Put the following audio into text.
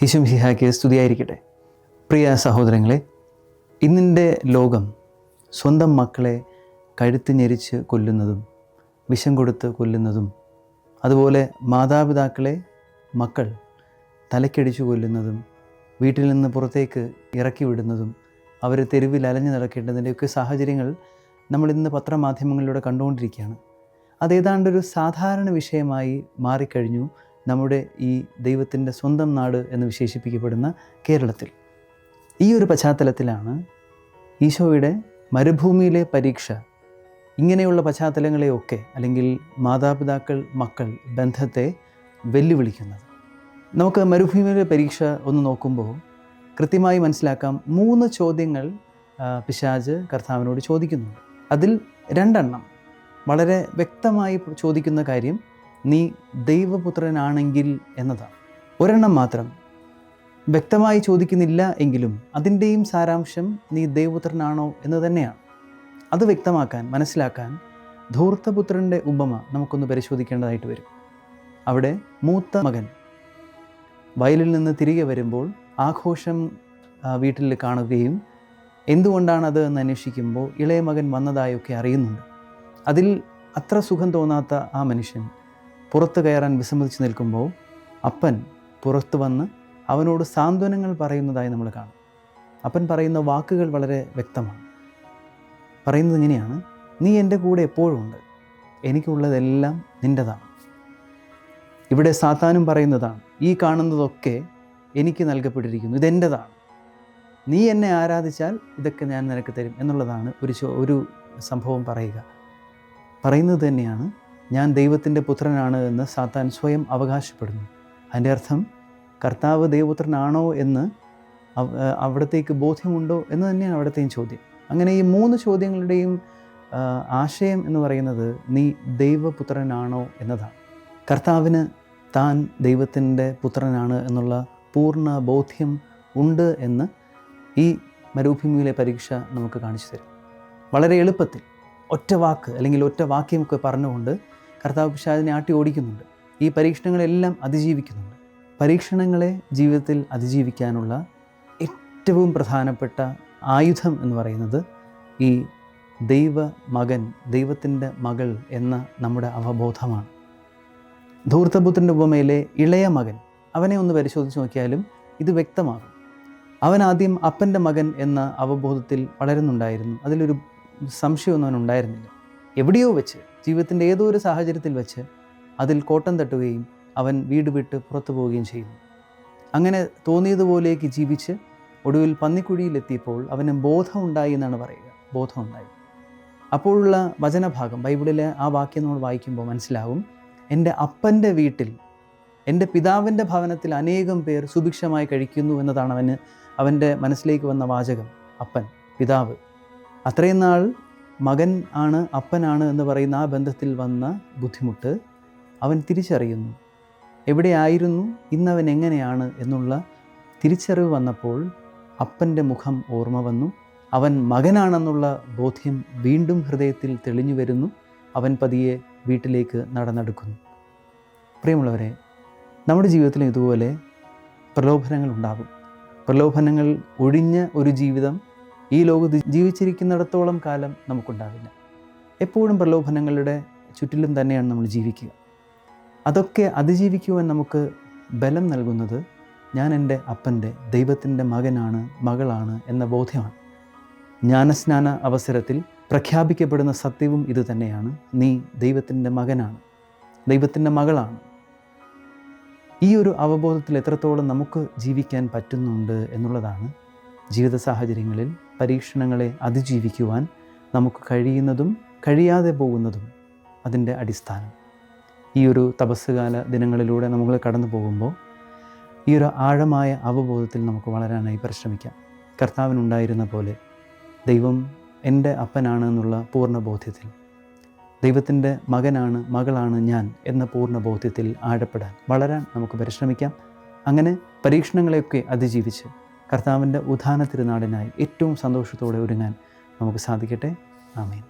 ഈശോ മിശിഹായ്ക്ക് സ്തുതിയായിരിക്കട്ടെ. പ്രിയ സഹോദരങ്ങളെ, ഇന്നിൻ്റെ ലോകം സ്വന്തം മക്കളെ കഴുത്ത് ഞെരിച്ച് കൊല്ലുന്നതും വിഷം കൊടുത്ത് കൊല്ലുന്നതും, അതുപോലെ മാതാപിതാക്കളെ മക്കൾ തലക്കടിച്ചു കൊല്ലുന്നതും വീട്ടിൽ നിന്ന് പുറത്തേക്ക് ഇറക്കി വിടുന്നതും അവർ തെരുവിൽ അലഞ്ഞു നടക്കേണ്ടതിൻ്റെയൊക്കെ സാഹചര്യങ്ങൾ നമ്മളിന്ന് പത്രമാധ്യമങ്ങളിലൂടെ കണ്ടുകൊണ്ടിരിക്കുകയാണ്. അതേതാണ്ടൊരു സാധാരണ വിഷയമായി മാറിക്കഴിഞ്ഞു നമ്മുടെ ഈ ദൈവത്തിൻ്റെ സ്വന്തം നാട് എന്ന് വിശേഷിപ്പിക്കപ്പെടുന്ന കേരളത്തിൽ. ഈ ഒരു പശ്ചാത്തലത്തിലാണ് ഈശോയുടെ മരുഭൂമിയിലെ പരീക്ഷ ഇങ്ങനെയുള്ള പശ്ചാത്തലങ്ങളെയൊക്കെ, അല്ലെങ്കിൽ മാതാപിതാക്കൾ മക്കൾ ബന്ധത്തെ വെല്ലുവിളിക്കുന്നത്. നമുക്ക് മരുഭൂമിയിലെ പരീക്ഷ ഒന്ന് നോക്കുമ്പോൾ കൃത്യമായി മനസ്സിലാക്കാം. 3 ചോദ്യങ്ങൾ പിശാച് കർത്താവിനോട് ചോദിക്കുന്നുണ്ട്. അതിൽ 2 വളരെ വ്യക്തമായി ചോദിക്കുന്ന കാര്യം നീ ദൈവപുത്രനാണെങ്കിൽ എന്നതാണ്. 1 മാത്രം വ്യക്തമായി ചോദിക്കുന്നില്ല എങ്കിലും അതിൻ്റെയും സാരാംശം നീ ദൈവപുത്രനാണോ എന്ന് തന്നെയാണ്. അത് വ്യക്തമാക്കാൻ, മനസ്സിലാക്കാൻ ധൂർത്തപുത്രൻ്റെ ഉപമ നമുക്കൊന്ന് പരിശോധിക്കേണ്ടതായിട്ട് വരും. അവിടെ മൂത്ത മകൻ വയലിൽ നിന്ന് തിരികെ വരുമ്പോൾ ആഘോഷം വീട്ടിൽ കാണുകയും എന്തുകൊണ്ടാണത് എന്ന് അന്വേഷിക്കുമ്പോൾ ഇളയ മകൻ വന്നതായൊക്കെ അറിയുന്നുണ്ട്. അതിൽ അത്ര സുഖം തോന്നാത്ത ആ മനുഷ്യൻ പുറത്ത് കയറാൻ വിസമ്മതിച്ച് നിൽക്കുമ്പോൾ അപ്പൻ പുറത്ത് വന്ന് അവനോട് സാന്ത്വനങ്ങൾ പറയുന്നതായി നമ്മൾ കാണും. അപ്പൻ പറയുന്ന വാക്കുകൾ വളരെ വ്യക്തമാണ്. പറയുന്നത് ഇങ്ങനെയാണ്: നീ എൻ്റെ കൂടെ എപ്പോഴും ഉണ്ട്, എനിക്കുള്ളതെല്ലാം നിൻ്റെതാണ്. ഇവിടെ സാത്താനും പറയുന്നതാണ്, ഈ കാണുന്നതൊക്കെ എനിക്ക് നൽകപ്പെട്ടിരിക്കുന്നു, ഇതെൻ്റെതാണ്, നീ എന്നെ ആരാധിച്ചാൽ ഇതൊക്കെ ഞാൻ നിനക്ക് തരും എന്നുള്ളതാണ് ഒരു സംഭവം പറയുന്നത് തന്നെയാണ് ഞാൻ ദൈവത്തിൻ്റെ പുത്രനാണ് എന്ന് സാത്താൻ സ്വയം അവകാശപ്പെടുന്നു. അതിൻ്റെ അർത്ഥം കർത്താവ് ദൈവപുത്രനാണോ എന്ന് അവിടത്തേക്ക് ബോധ്യമുണ്ടോ എന്ന് തന്നെയാണ് അവിടത്തെയും ചോദ്യം. അങ്ങനെ ഈ 3 ചോദ്യങ്ങളുടെയും ആശയം എന്ന് പറയുന്നത് നീ ദൈവപുത്രനാണോ എന്നതാണ്. കർത്താവിന് താൻ ദൈവത്തിൻ്റെ പുത്രനാണ് എന്നുള്ള പൂർണ്ണ ബോധ്യം ഉണ്ട് എന്ന് ഈ മരുഭൂമിയിലെ പരീക്ഷ നമുക്ക് കാണിച്ചു തരും. വളരെ എളുപ്പത്തിൽ ഒറ്റ വാക്ക് അല്ലെങ്കിൽ ഒറ്റ വാക്യമൊക്കെ പറഞ്ഞുകൊണ്ട് കർത്താവ് പിശാചിനെ ആട്ടി ഓടിക്കുന്നുണ്ട്. ഈ പരീക്ഷണങ്ങളെല്ലാം അതിജീവിക്കുന്നുണ്ട്. പരീക്ഷണങ്ങളെ ജീവിതത്തിൽ അതിജീവിക്കാനുള്ള ഏറ്റവും പ്രധാനപ്പെട്ട ആയുധം എന്ന് പറയുന്നത് ഈ ദൈവമകൻ, ദൈവത്തിൻ്റെ മകൾ എന്ന നമ്മുടെ അവബോധമാണ്. ധൂർത്തപുത്രൻ്റെ ഉപമയിലെ ഇളയ മകൻ, അവനെ ഒന്ന് പരിശോധിച്ച് നോക്കിയാലും ഇത് വ്യക്തമാകും. അവൻ ആദ്യം അപ്പൻ്റെ മകൻ എന്ന അവബോധത്തിൽ വളരുന്നുണ്ടായിരുന്നു. അതിലൊരു സംശയമൊന്നും അവനുണ്ടായിരുന്നില്ല. എവിടെയോ വെച്ച്, ജീവിതത്തിൻ്റെ ഏതോ ഒരു സാഹചര്യത്തിൽ വെച്ച് അതിൽ കോട്ടം തട്ടുകയും അവൻ വീട് വിട്ട് പുറത്തു പോവുകയും ചെയ്യുന്നു. അങ്ങനെ തോന്നിയതുപോലേക്ക് ജീവിച്ച് ഒടുവിൽ പന്നിക്കുഴിയിലെത്തിയപ്പോൾ അവന് ബോധമുണ്ടായി എന്നാണ് പറയുക. ബോധമുണ്ടായി. അപ്പോഴുള്ള വചനഭാഗം, ബൈബിളിലെ ആ വാക്യം നമ്മൾ വായിക്കുമ്പോൾ മനസ്സിലാവും, എൻ്റെ അപ്പൻ്റെ വീട്ടിൽ, എൻ്റെ പിതാവിൻ്റെ ഭവനത്തിൽ അനേകം പേർ സുഭിക്ഷമായി കഴിക്കുന്നു എന്നതാണ് അവൻ്റെ മനസ്സിലേക്ക് വന്ന വാചകം. അപ്പൻ, പിതാവ്. അത്രയും നാൾ മകൻ ആണ് അപ്പനാണ് എന്ന് പറയുന്ന ആ ബന്ധത്തിൽ വന്ന ബുദ്ധിമുട്ട് അവൻ തിരിച്ചറിയുന്നു. എവിടെയായിരുന്നു, ഇന്നവൻ എങ്ങനെയാണ് എന്നുള്ള തിരിച്ചറിവ് വന്നപ്പോൾ അപ്പൻ്റെ മുഖം ഓർമ്മ വന്നു. അവൻ മകനാണെന്നുള്ള ബോധ്യം വീണ്ടും ഹൃദയത്തിൽ തെളിഞ്ഞു വരുന്നു. അവൻ പതിയെ വീട്ടിലേക്ക് നടന്നെടുക്കുന്നു. പ്രിയമുള്ളവരെ, നമ്മുടെ ജീവിതത്തിലും ഇതുപോലെ പ്രലോഭനങ്ങൾ ഉണ്ടാകും. പ്രലോഭനങ്ങൾ ഒഴിഞ്ഞ ഒരു ജീവിതം ഈ ലോകത്ത് ജീവിച്ചിരിക്കുന്നിടത്തോളം കാലം നമുക്കുണ്ടാവില്ല. എപ്പോഴും പ്രലോഭനങ്ങളുടെ ചുറ്റിലും തന്നെയാണ് നമ്മൾ ജീവിക്കുക. അതൊക്കെ അതിജീവിക്കുവാൻ നമുക്ക് ബലം നൽകുന്നത് ഞാൻ എൻ്റെ അപ്പൻ്റെ, ദൈവത്തിൻ്റെ മകനാണ്, മകളാണ് എന്ന ബോധ്യമാണ്. ജ്ഞാനസ്നാന അവസരത്തിൽ പ്രഖ്യാപിക്കപ്പെടുന്ന സത്യവും ഇത് തന്നെയാണ്. നീ ദൈവത്തിൻ്റെ മകനാണ്, ദൈവത്തിൻ്റെ മകളാണ്. ഈ ഒരു അവബോധത്തിൽ എത്രത്തോളം നമുക്ക് ജീവിക്കാൻ പറ്റുന്നുണ്ട് എന്നുള്ളതാണ് ജീവിത സാഹചര്യങ്ങളിൽ പരീക്ഷണങ്ങളെ അതിജീവിക്കുവാൻ നമുക്ക് കഴിയുന്നതും കഴിയാതെ പോകുന്നതും അതിൻ്റെ അടിസ്ഥാനം. ഈ ഒരു തപസ്സുകാല ദിനങ്ങളിലൂടെ നമ്മൾ കടന്നു പോകുമ്പോൾ ഈ ഒരു ആഴമായ അവബോധത്തിൽ നമുക്ക് വളരാനായി പരിശ്രമിക്കാം. കർത്താവിനുണ്ടായിരുന്ന പോലെ ദൈവം എൻ്റെ അപ്പനാണ് എന്നുള്ള പൂർണ്ണ ബോധ്യത്തിൽ, ദൈവത്തിൻ്റെ മകനാണ്, മകളാണ് ഞാൻ എന്ന പൂർണ്ണ ബോധ്യത്തിൽ ആഴപ്പെടാൻ, വളരാൻ നമുക്ക് പരിശ്രമിക്കാം. അങ്ങനെ പരീക്ഷണങ്ങളെയൊക്കെ അതിജീവിച്ച് കർത്താവിൻ്റെ ഉത്ഥാന തിരുനാളിനായി ഏറ്റവും സന്തോഷത്തോടെ ഒരുങ്ങാൻ നമുക്ക് സാധിക്കട്ടെ. ആമേൻ.